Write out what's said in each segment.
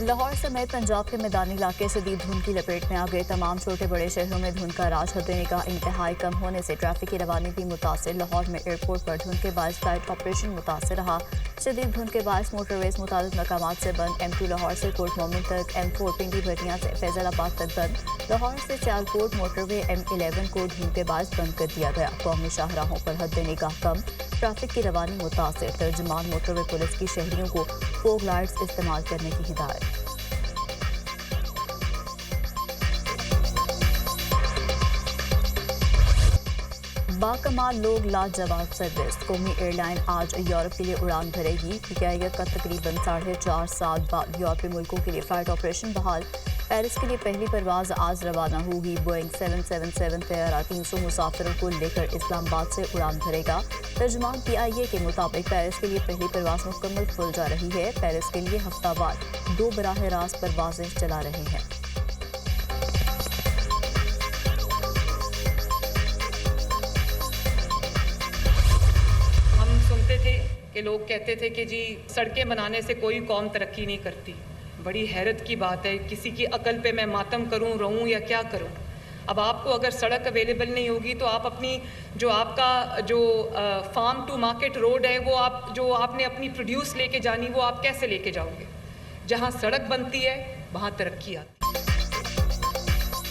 लाहौर समेत पंजाब के मैदानी इलाके शदीद धुंध की लपेट में आ गए। तमाम छोटे बड़े शहरों में धुंध का राज हद निगाह इंतहाई कम होने से ट्रैफिक की रवानी भी मुतासर। लाहौर में एयरपोर्ट पर धुंध के बायस फ्लाइट ऑपरेशन मुतासर रहा। शदीद धुंध के बायस मोटरवेज मुतालिक मकामात से बंद। M2 लाहौर से कोट मोमिन तक, M4 पिंडी भटियां से फैजलाबाद तक बंद। लाहौर से सियालकोट मोटरवे M11 को धुंध के बायस बंद कर दिया गया। कौमी शाहराहों पर हद निगाह कम, ट्रैफिक की रवानी मुतासर। तर्जुमान मोटरवे पुलिस की शहरियों को फोग लाइट्स इस्तेमाल करने की हिदायत। बाकमाल लोग लाजवाब सर्विस। कौमी एयरलाइन आज यूरोप के लिए उड़ान भरेगी। PKI का तकरीबन 4.5 साल बाद यूरोपीय मुल्कों के लिए फ्लाइट ऑपरेशन बहाल। पेरिस के लिए पहली परवाज आज रवाना होगी। बोइंग 777 तैयारा 300 मुसाफिरों को लेकर इस्लामाबाद से उड़ान भरेगा। तर्जुमान PIA के मुताबिक पेरिस के लिए पहली परवाज मुकम्मल खुल जा रही है। पेरिस के लिए हफ्तावार 2 बराह रास्त परवाजें चला रहे हैं। सुनते थे कि लोग कहते थे कि जी सड़कें बनाने से कोई कौम तरक्की नहीं करती। बड़ी हैरत की बात है, किसी की अकल पे मैं मातम करूं, रहूं या क्या करूं। अब आपको अगर सड़क अवेलेबल नहीं होगी तो आप अपनी जो आपका जो फार्म टू मार्केट रोड है वो आपने अपनी प्रोड्यूस लेके जानी, वो आप कैसे लेके जाओगे। जहां सड़क बनती है वहां तरक्की आती है।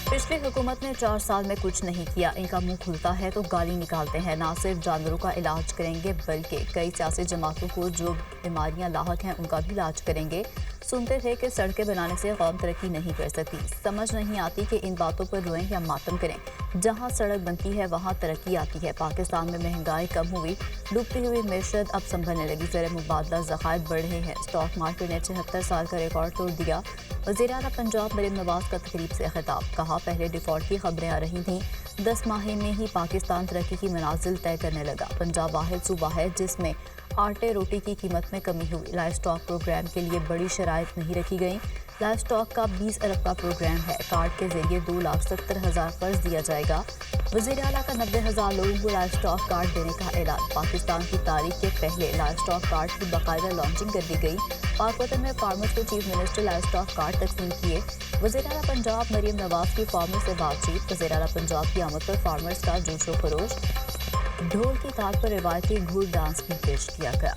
पिछली हुकूमत ने 4 साल में कुछ नहीं किया। इनका मुंह खुलता है तो गाली निकालते हैं। ना सिर्फ जानवरों का इलाज करेंगे बल्कि कई सियासी जमातों को जो बीमारियां लाहक हैं उनका भी इलाज करेंगे। सुनते थे कि सड़कें बनाने से कौम तरक्की नहीं कर सकती। समझ नहीं आती कि इन बातों पर रोएं या मातम करें। जहां सड़क बनती है वहां तरक्की आती है। पाकिस्तान में महंगाई कम हुई, डूबती हुई मैशत अब संभलने लगी। ज़र मुबादला ज़खायर बढ़ रहे हैं। स्टॉक मार्केट ने 76 साल का रिकॉर्ड तोड़ दिया। वज़ीर आला पंजाब मरीम नवाज का तकरीब से खिताब। कहा पहले डिफॉल्ट की खबरें आ रही थीं, 10 माह में ही पाकिस्तान तरक्की की मनाजिल तय करने लगा। पंजाब वाहिद सूबा है जिसमें आटे रोटी की कीमत में कमी हुई। लाइव स्टॉक प्रोग्राम के लिए बड़ी शराइत नहीं रखी गई। लाइव स्टॉक का 20 अरब का प्रोग्राम है। कार्ड के जरिए 2,70,000 कर्ज दिया जाएगा। वज़ीर आला का 90,000 लोगों को लाइव स्टॉक कार्ड देने का ऐलान। पाकिस्तान की तारीख के पहले लाइव स्टॉक कार्ड की बाकायदा लॉन्चिंग कर दी गई। पाक वतन में फार्मर्स को chief minister live stock card तकसीम किए। वज़ीर आला पंजाब मरीम नवाज की फार्मर से बातचीत। वज़ीर आला पंजाब की आमद पर फार्मर्स का जोश व खरोश। ढोल की ताल पर रिवायती घूर डांस भी पेश किया गया।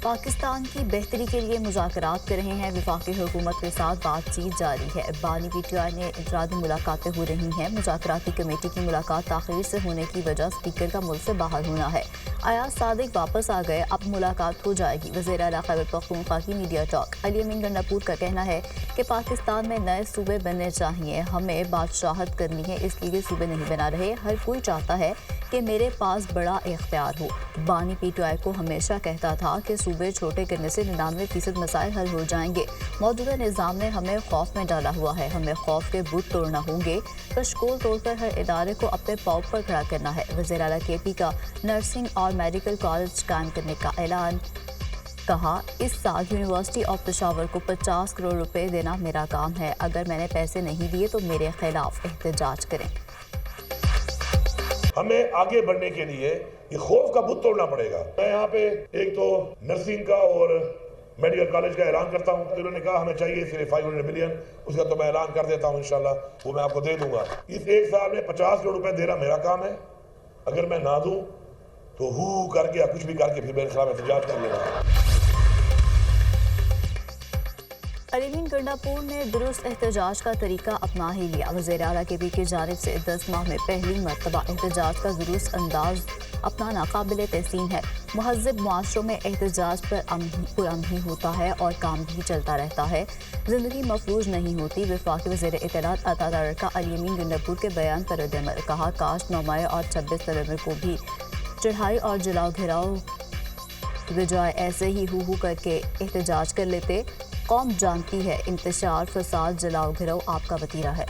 पाकिस्तान की बेहतरी के लिए मुज़ाकरात कर रहे हैं। वफाकी हुकूमत के साथ बातचीत जारी है। बानी PTI ने इंफरादी मुलाकातें हो रही हैं। मुज़ाकराती कमेटी की मुलाकात ताख़ीर से होने की वजह स्पीकर का मुल्क से बाहर होना है। अयाज सादिक वापस आ गए, अब मुलाकात हो जाएगी। वज़ीर आला खैबर पख्तूनख्वा की मीडिया टॉक। अली अमीन गंडापुर का कहना है कि पाकिस्तान में नए सूबे बनने चाहिए। हमें बादशाहत करनी है, इसलिए सूबे नहीं बना रहे। हर कोई चाहता है कि मेरे पास बड़ा इख्तियार हो। बानी PTI को हमेशा कहता था कि सूबे छोटे करने से 99% मसाइल हल हो जाएंगे। मौजूदा निज़ाम ने हमें खौफ में डाला हुआ है। हमें खौफ के बुत तोड़ना होंगे। कशकोल तोड़कर हर इदारे को अपने पाँव पर खड़ा करना है। वज़ीर आला KP का नर्सिंग और मेडिकल कॉलेज कायम करने का ऐलान। कहा इस साल यूनिवर्सिटी ऑफ पेशावर को 50 करोड़ रुपए देना मेरा काम है। अगर मैंने पैसे नहीं दिए तो मेरे खिलाफ एहतजाज करें। हमें आगे बढ़ने के लिए ये खौफ का बुत तोड़ना पड़ेगा। मैं यहाँ पे एक तो नर्सिंग का और मेडिकल कॉलेज का ऐलान करता हूँ। उन्होंने कहा हमें चाहिए सिर्फ 500 मिलियन, उसका तो मैं ऐलान कर देता हूँ इंशाल्लाह, वो मैं आपको दे दूंगा। इस एक साल में 50 करोड़ रुपए देना मेरा काम है। अगर मैं ना दूं तो हु करके या कुछ भी करके फिर मेरे खिलाफ एहतजाज कर लेना। अलीमीन गंडापुर ने दुरुस्त एहतजाज का तरीका अपना ही लिया। वज़ीर आला KP की जानिब से 10 माह में पहली मरतबा एहतजाज का दुरुस्त अंदाज अपनाना काबिल तहसीन है। महज़ब मुआशरों में एहतजाज पुरअमन ही होता है और काम भी चलता रहता है। ज़िंदगी मफलूज नहीं होती। वफाकी वज़ीर इत्तलात अता का अलीमीन गंडापुर के बयान पर रद्द-ए-अमल। कहा काश 9 मई और 26 नवंबर को भी चढ़ाई और जलाओ घिराव बजाय ऐसे ही हु करके एहतजाज कर लेते। कौम जानती है इंतशार, फसाद, जलाओ घिराव आपका वतीरा है।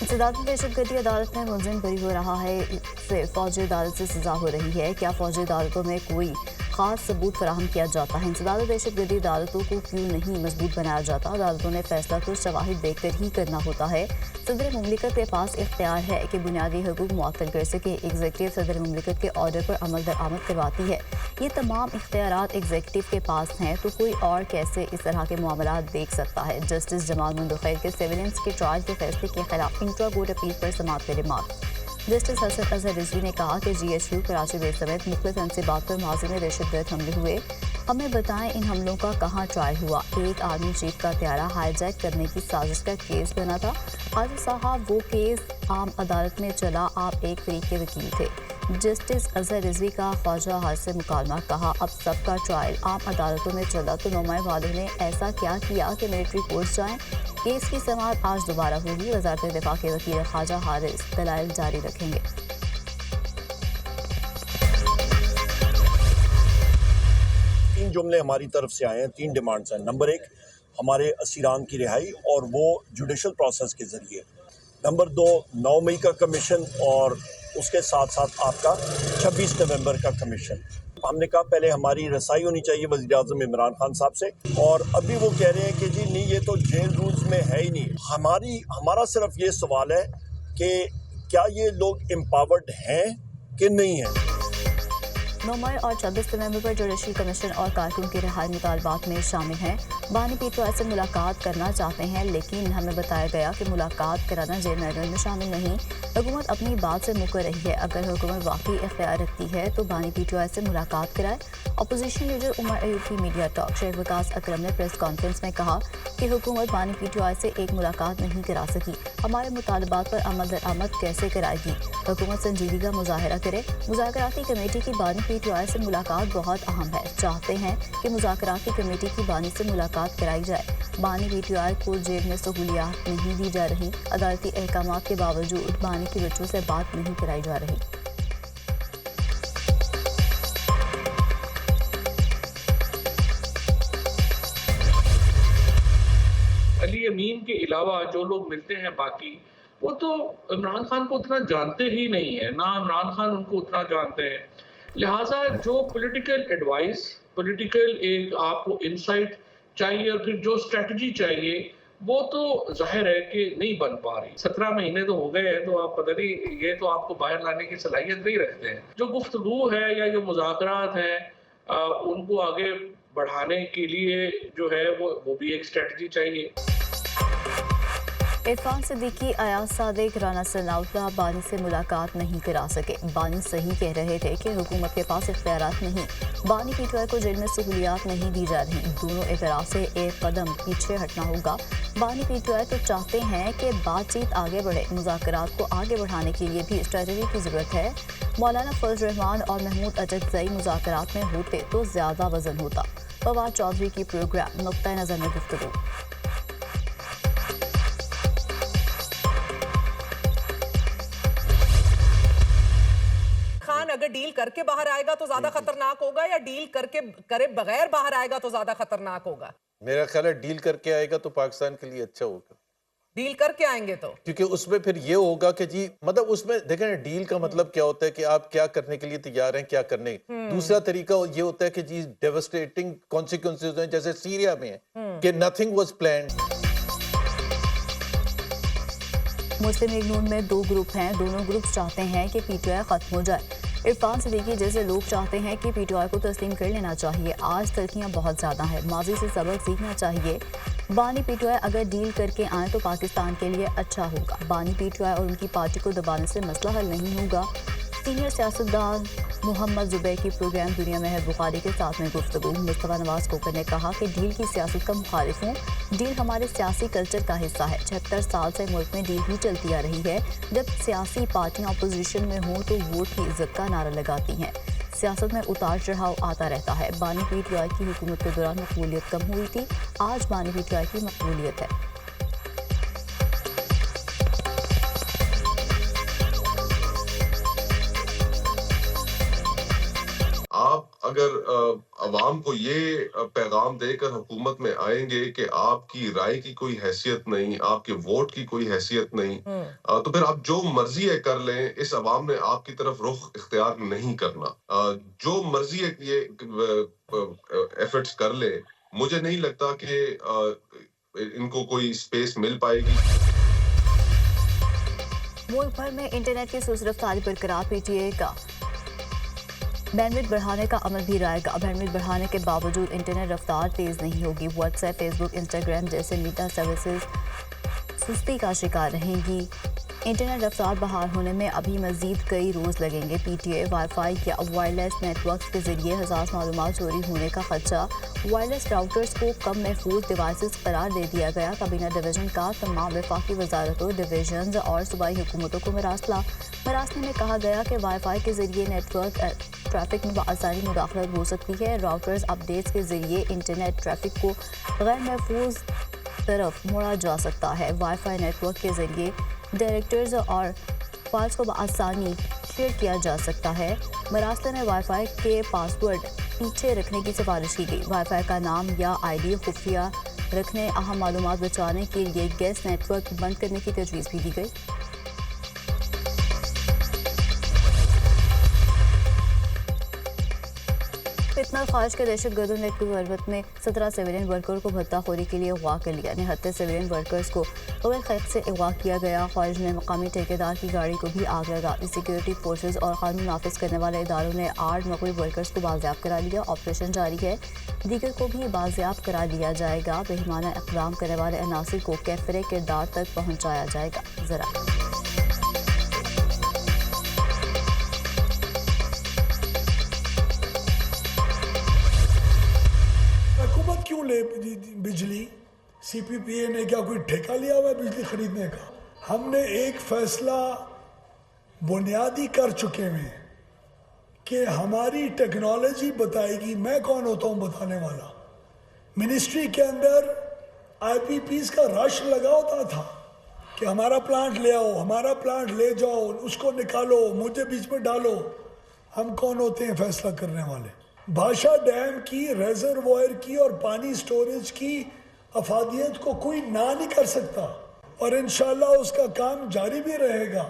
इंसदाद में दहशतगर्दी अदालत में मुलजिम बरी हो रहा है, इससे फौजी अदालत से सजा हो रही है। क्या फौजी अदालतों में कोई खास सबूत फराहम किया जाता है। इंसदाद दहशतगर्दी अदालतों को क्यों नहीं मजबूत बनाया जाता? अदालतों ने फैसला तो शवाहिद देखकर ही करना होता है। सदर मुमलिकत के पास इख्तियार है कि बुनियादी हकूक मुअत्तल कर सके। एग्जीक्यूटिव सदर मुमलिकत के ऑर्डर पर अमल दरामद करवाती है। ये तमाम इख्तियारात एग्जीक्यूटिव के पास हैं तो कोई और कैसे इस तरह के मामलात देख सकता है? जस्टिस जमाल मुंदखैर के सिविलियंस के ट्रायल के फैसले के खिलाफ इंट्रा कोर्ट अपील पर समाअत के रिमार्क। जस्टिस हसन अजहर रिजवी ने कहा कि GSU कराची बेस समेत मुख्तलिफ तनसीबात पर माजी में दहशतगर्द हमले हुए। हमें बताएं इन हमलों का कहाँ ट्रायल हुआ? एक आर्मी चीफ का त्यारा हाईजैक करने की साजिश का केस बना था। हाजी साहब वो केस आम अदालत में चला, आप एक फरीक के वकील थे। जस्टिस अजहर रिजवी का ख्वाजा हाज से मुकालमा। कहा अब सबका ट्रायल आम अदालतों में चला तो नुमाए वालों ने ऐसा क्या किया कि मिलिट्री कोर्ट जाएं? केस की समाअत आज दोबारा होगी। वज़ारत दिफा के वकील ख्वाजा हारिस दलाइल जारी रखेंगे। 3 जुमले हमारी तरफ से आए हैं, 3 डिमांड्स हैं। नंबर 1 हमारे असीरान की रिहाई और वो जुडिशल प्रोसेस के ज़रिए। नंबर 2 9 मई का कमीशन और उसके साथ साथ आपका 26 नवंबर का कमीशन। हमने कहा पहले हमारी रसाई होनी चाहिए वज़ीर-ए-आज़म इमरान खान साहब से, और अभी वो कह रहे हैं कि जी नहीं ये तो जेल रूल्स में है ही नहीं। हमारा सिर्फ ये सवाल है कि क्या ये लोग एम्पावर्ड हैं कि नहीं हैं। 9 मई और 26 नवंबर पर जुडिशल कमीशन और कारकुन की रिहाई मुतालबात में शामिल हैं। बानी PTI से मुलाकात करना चाहते हैं लेकिन हमें बताया गया कि मुलाकात कराना जेल मैनुअल में शामिल नहीं। हुकूमत अपनी बात से मुकर रही है। अगर हुकूमत वाकई इख्तियार रखती है तो बानी PTI से मुलाकात कराए। अपोजिशन लीडर उमर अयूब की मीडिया टॉक। शेख वकास अकरम ने प्रेस कॉन्फ्रेंस में कहा कि हुकूमत बानी PTI से एक मुलाकात नहीं करा सकी। हमारे मुतालबात पर अमल दरामद कैसे कराएगी? हुकूमत संजीदगी का मुजाहरा करे। मुज़ाकराती कमेटी की बानी PTI से मुलाकात बहुत अहम है। चाहते हैं कि मुज़ाकराती कमेटी की बानी से मुलाकात कराई जाए। बानी PTI को जेल में सहूलियात नहीं दी जा रही। अदालती अहकामात के बावजूद बानी के बच्चों से बात नहीं कराई जा रही। अली अमीन के अलावा जो लोग मिलते हैं बाकी, वो तो इमरान खान को उतना जानते ही नहीं है, ना इमरान खान उनको उतना जानते हैं। लिहाजा जो पॉलिटिकल एडवाइस, पॉलिटिकल एक आपको इंसाइट चाहिए और फिर जो स्ट्रेटजी चाहिए वो तो जाहिर है कि नहीं बन पा रही। 17 महीने तो हो गए हैं, तो आप पता नहीं, ये तो आपको बाहर लाने की सलाहियत नहीं रखते हैं। जो गुफ्तगू है या जो मुज़ाकरात हैं उनको आगे बढ़ाने के लिए जो है वो भी एक स्ट्रेटजी चाहिए। इरफान सिद्दीकी, अयाज सादिक, राना सनाउल्लाह बानी से मुलाकात नहीं करा सके। बानी सही कह रहे थे कि हुकूमत के पास इख्तियारात नहीं। बानी PTI को जेल में सहूलियात नहीं दी जा रही। दोनों एतराज़ से एक कदम पीछे हटना होगा। बानी PTI तो चाहते हैं कि बातचीत आगे बढ़े। मुज़ाकरात को आगे बढ़ाने के लिए भी स्ट्रेटजी की ज़रूरत है। मौलाना फजल रहमान और महमूद अजगज़ई मुज़ाकरात में होते तो ज़्यादा वजन होता। फवाद चौधरी की प्रोग्राम नुक्ता नज़र में गुफ्तगू। अगर डील करके बाहर आएगा तो ज्यादा खतरनाक होगा या डील करके करे बगैर बाहर आएगा तो ज्यादा खतरनाक होगा? मेरा ख्याल है डील करके आएगा तो पाकिस्तान के लिए अच्छा होगा। डील करके आएंगे तो, क्योंकि उसमें फिर ये होगा कि जी मतलब उसमें देखें ना, डील का मतलब क्या होता है कि आप क्या करने के लिए तैयार हैं, क्या करने। दूसरा तरीका ये होता है कि जी डेवास्टेटिंग कॉन्सिक्वेंसेस हैं, जैसे सीरिया में है कि nothing was planned. Muslim League Noon में 2 ग्रुप हैं। दोनों ग्रुप चाहते हैं कि PTI खत्म हो जाए। इरफान सिद्दीकी जैसे लोग चाहते हैं कि PTI को तस्लीम कर लेना चाहिए। आज तलखियाँ बहुत ज़्यादा हैं, माजी से सबक सीखना चाहिए। बानी PTI अगर डील करके आए तो पाकिस्तान के लिए अच्छा होगा। बानी PTI और उनकी पार्टी को दबाने से मसला हल नहीं होगा। सीनियर सियासतदान मोहम्मद जुबैर की प्रोग्राम दुनिया में है बुखारी के साथ में गुफ्तगू। मुस्तफा नवाज कोकर ने कहा कि डील की सियासत का मुखालिफ हूँ। डील हमारे सियासी कल्चर का हिस्सा है। 76 साल से मुल्क में डील ही चलती आ रही है। जब सियासी पार्टियाँ अपोजिशन में हों तो वोट की इज्जत का नारा लगाती हैं। सियासत में उतार चढ़ाव आता रहता है। बानी PTI की हुकूमत के दौरान मकबूलियत कम हुई थी, आज बानी PTI की मकबूलियत है। आप اگر عوام کو یہ پیغام دے کر حکومت میں آئیں گے کہ آپ کی رائے کی کوئی حیثیت نہیں، آپ کے ووٹ کی کوئی حیثیت نہیں، تو پھر آپ جو مرضی ہے کر لیں، اس عوام نے آپ کی طرف رخ اختیار نہیں کرنا۔ جو مرضی ہے یہ ایفرٹس کر لے، مجھے نہیں لگتا کہ ان کو کوئی سپیس مل پائے گی۔ ملک بھر میں انٹرنیٹ کی سست رفتاری برقرار، پی ٹی اے کا بینڈوڈ بڑھانے کا عمل بھی رائے گا۔ بینڈوڈ بڑھانے کے باوجود انٹرنیٹ رفتار تیز نہیں ہوگی۔ واٹس ایپ، فیس بک، انسٹاگرام جیسے میڈیا سروسز سستی کا شکار رہیں گی۔ انٹرنیٹ رفتار بحال ہونے میں ابھی مزید کئی روز لگیں گے۔ P T A wi fi یا وائرلیس نیٹ ورکس کے ذریعے حساس معلومات چوری ہونے کا خدشہ، وائرلیس راؤٹرز کو کم محفوظ ڈیوائسز قرار دے دیا گیا۔ کابینہ ڈویژن کا تمام وفاقی وزارتوں، ڈویژنز اور صوبائی حکومتوں کو مراسلے میں کہا گیا کہ وائی فائی کے ذریعے نیٹ ورک ٹریفک میں بآسانی مداخلت ہو سکتی ہے۔ راؤٹرز اپڈیٹس کے ذریعے انٹرنیٹ ٹریفک کو غیر محفوظ طرف موڑا جا سکتا ہے۔ وائی فائی نیٹ ورک کے ذریعے ڈائریکٹرز اور فائلز کو بآسانی شیئر کیا جا سکتا ہے۔ مراسلے میں وائی فائی کے پاس ورڈ پیچھے رکھنے کی سفارش کی گئی۔ وائی فائی کا نام یا آئی ڈی خفیہ رکھنے، اہم معلومات بچانے کے لیے گیس نیٹ ورک بند کرنے کی تجویز بھی دی گئی۔ فتنہ خارج کے دہشت گردوں نے غربت میں 17 سویلین ورکر کو بھتہ خوری کے لیے اغوا کر لیا۔ 69 سویلین ورکرز کو قبل خیق سے اغوا کیا گیا۔ خارج نے مقامی ٹھیکیدار کی گاڑی کو بھی آگ لگا دی۔ سیکورٹی فورسز اور قانون نافذ کرنے والے اداروں نے 8 مغوی ورکرز کو بازیاب کرا لیا۔ آپریشن جاری ہے، دیگر کو بھی بازیاب کرا لیا جائے گا۔ بہیمانہ اقدام کرنے والے عناصر کو کیفر کردار تک پہنچایا جائے گا۔ حکومت کیوں لے بجلی؟ سی پی پی اے نے کیا کوئی ٹھیکہ لیا ہوا ہے بجلی خریدنے کا؟ ہم نے ایک فیصلہ بنیادی کر چکے ہیں کہ ہماری ٹیکنالوجی بتائے گی۔ میں کون ہوتا ہوں بتانے والا؟ منسٹری کے اندر آئی پی پیز کا رش لگا ہوتا تھا کہ ہمارا پلانٹ لے آؤ، ہمارا پلانٹ لے جاؤ، اس کو نکالو، مجھے بیچ میں ڈالو۔ ہم کون ہوتے ہیں فیصلہ کرنے والے؟ بھاشا ڈیم کی، ریزروائر کی اور پانی سٹوریج کی افادیت کو کوئی نہ نہیں کر سکتا، اور انشاءاللہ اس کا کام جاری بھی رہے گا۔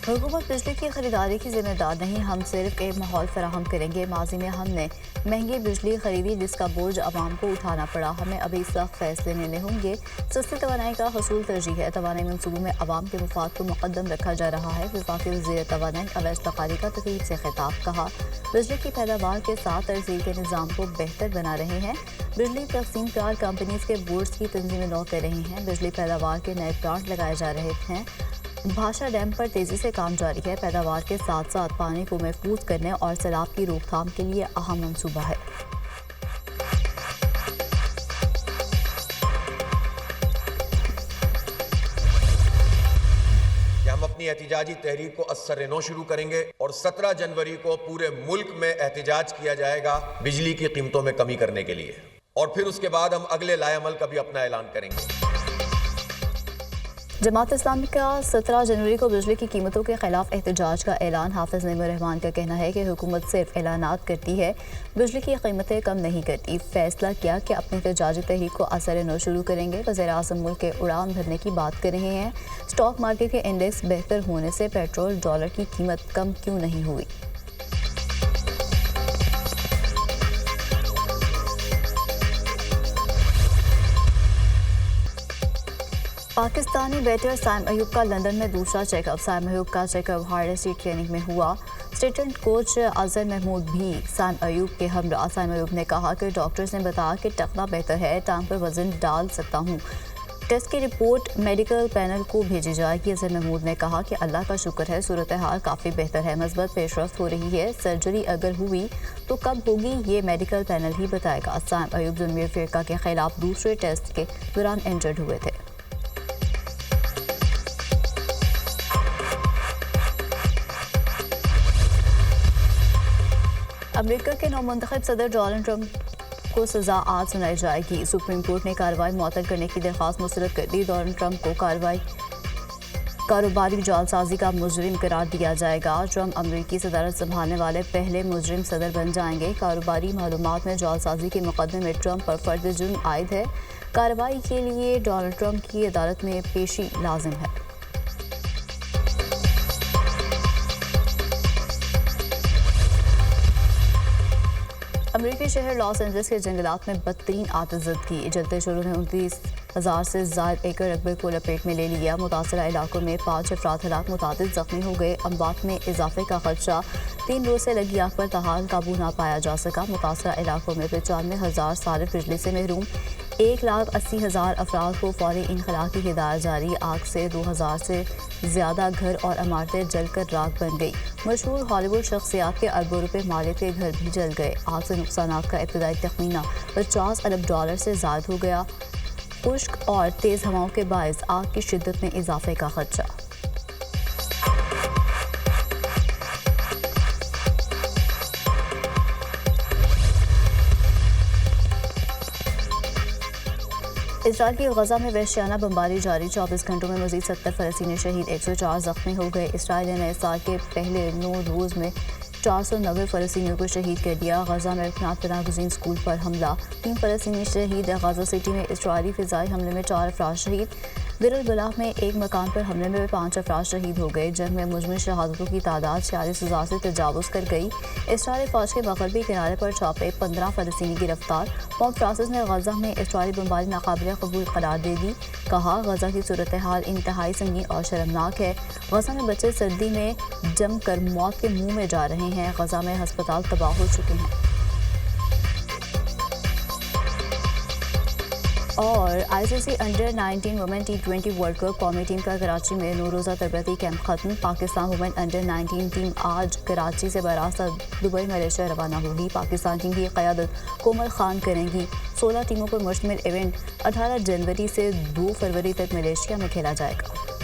حکومت بجلی کی خریداری کی ذمہ دار نہیں، ہم صرف ایک ماحول فراہم کریں گے۔ ماضی میں ہم نے مہنگی بجلی خریدی جس کا بوجھ عوام کو اٹھانا پڑا، ہمیں ابھی سخت فیصلے لینے ہوں گے۔ سستی توانائی کا حصول ترجیح ہے، توانائی منصوبوں میں عوام کے مفاد کو مقدم رکھا جا رہا ہے۔ وفاقی وزیر توانائی اویس لقاری کا تقریب سے خطاب، کہا بجلی کی پیداوار کے ساتھ ترسیل کے نظام کو بہتر بنا رہے ہیں۔ بجلی تقسیم کار کمپنیز کے بورڈز کی تنظیمیں نو کر رہی ہیں، بجلی پیداوار کے نئے پلانٹ لگائے جا رہے ہیں۔ بھاشا ڈیم پر تیزی سے کام جاری ہے، پیداوار کے ساتھ ساتھ پانی کو محفوظ کرنے اور سیلاب کی روک تھام کے لیے اہم منصوبہ ہے۔ ہم اپنی احتجاجی تحریک کو ازسر نو شروع کریں گے اور 17 جنوری کو پورے ملک میں احتجاج کیا جائے گا بجلی کی قیمتوں میں کمی کرنے کے لیے، اور پھر اس کے بعد ہم اگلے لائحہ عمل کا بھی اپنا اعلان کریں گے۔ جماعت اسلامی کا 17 جنوری کو بجلی کی قیمتوں کے خلاف احتجاج کا اعلان۔ حافظ نعیم الرحمان کا کہنا ہے کہ حکومت صرف اعلانات کرتی ہے، بجلی کی قیمتیں کم نہیں کرتی۔ فیصلہ کیا کہ اپنی احتجاجی تحریک کو اثر نو شروع کریں گے۔ وزیر اعظم ملک کے اڑان بھرنے کی بات کر رہے ہیں، اسٹاک مارکیٹ کے انڈیکس بہتر ہونے سے پیٹرول ڈالر کی قیمت کم کیوں نہیں ہوئی؟ پاکستانی بیٹر سائم ایوب کا لندن میں دوسرا چیک اپ۔ سائم ایوب کا check up hard set training میں ہوا۔ اسٹیٹنٹ کوچ اظہر محمود بھی سائم ایوب کے ہمراہ۔ سائم ایوب نے کہا کہ ڈاکٹرز نے بتایا کہ ٹخنا بہتر ہے، ٹانگ پر وزن ڈال سکتا ہوں۔ ٹیسٹ کی رپورٹ میڈیکل پینل کو بھیجی جائے گی۔ اظہر محمود نے کہا کہ اللہ کا شکر ہے، صورتحال کافی بہتر ہے، مثبت پیش رفت ہو رہی ہے۔ سرجری اگر ہوئی تو کب ہوگی یہ میڈیکل پینل ہی بتائے گا۔ سائم ایوب ظلمی فرقہ کے خلاف دوسرے ٹیسٹ کے دوران انجرڈ ہوئے تھے۔ امریکہ کے نومنتخب صدر ڈونلڈ ٹرمپ کو سزا آج سنائی جائے گی۔ سپریم کورٹ نے کارروائی معطل کرنے کی درخواست مسترد کر دی۔ ڈونلڈ ٹرمپ کو کارروائی کاروباری جعلسازی کا مجرم قرار دیا جائے گا. ٹرمپ امریکی صدارت سنبھالنے والے پہلے مجرم صدر بن جائیں گے. کاروباری معلومات میں جعلسازی کے مقدمے میں ٹرمپ پر فرد جرم عائد ہے. کارروائی کے لیے ڈونلڈ ٹرمپ کی عدالت میں پیشی لازم ہے. امریکی شہر لاس اینجلس کے جنگلات میں بدترین آتش زدگی. جلتے شروع نے 29,000 سے زائد ایکڑ رقبے کو لپیٹ میں لے لیا. متاثرہ علاقوں میں 5 افراد ہلاک، متعدد زخمی ہو گئے. اموات میں اضافے کا خدشہ. 3 روز سے لگی آگ پر تاحال قابو نہ پایا جا سکا. متاثرہ علاقوں میں 95,000 صارف بجلی سے محروم. 1,80,000 افراد کو فوری انخلاء کی ہدایت جاری. آگ سے 2,000 سے زیادہ گھر اور عمارتیں جل کر راکھ بن گئی. مشہور ہالی ووڈ شخصیات کے اربوں روپے مالیت کے گھر بھی جل گئے. آگ سے نقصانات کا ابتدائی تخمینہ $50 ارب سے زائد ہو گیا. خشک اور تیز ہواؤں کے باعث آگ کی شدت میں اضافے کا خدشہ. اسرائیل کی غزہ میں وحشیانہ بمباری جاری. 24 گھنٹوں میں مزید 70 فلسطینی شہید، 104 زخمی ہو گئے. اسرائیل نے نئے سال کے پہلے 9 روز میں 490 فلسطینیوں کو شہید کر دیا. غزہ میں رکنات پناہ گزین اسکول پر حملہ، 3 فلسطینی شہید. غزہ سٹی میں اسرائیلی فضائی حملے میں 4 افراد شہید. دیر البلاح میں ایک مکان پر حملے میں 5 افراد شہید ہو گئے. جنگ میں مجموعی شہادتوں کی تعداد 46,000 سے تجاوز کر گئی. اسرائیلی فوج کے مغربی کنارے پر چھاپے، 15 فلسطینی گرفتار. پوپ فرانسس نے غزہ میں اسرائیلی بمباری ناقابل قبول قرار دے دی. کہا غزہ کی صورتحال انتہائی سنگین اور شرمناک ہے. غزہ میں بچے سردی میں جم کر موت کے منہ میں جا رہے ہیں. غزہ میں ہسپتال تباہ ہو چکے ہیں. اور ICC under 19 women T20 world cup قومی ٹیم کا کراچی میں 9 روزہ تربیتی کیمپ ختم. پاکستان وومن انڈر 19 ٹیم آج کراچی سے براستہ دبئی ملیشیا روانہ ہوگی. پاکستان ٹیم کی قیادت کومل خان کریں گی. 16 ٹیموں پر مشتمل ایونٹ 18 جنوری سے 2 فروری تک ملیشیا میں کھیلا جائے گا.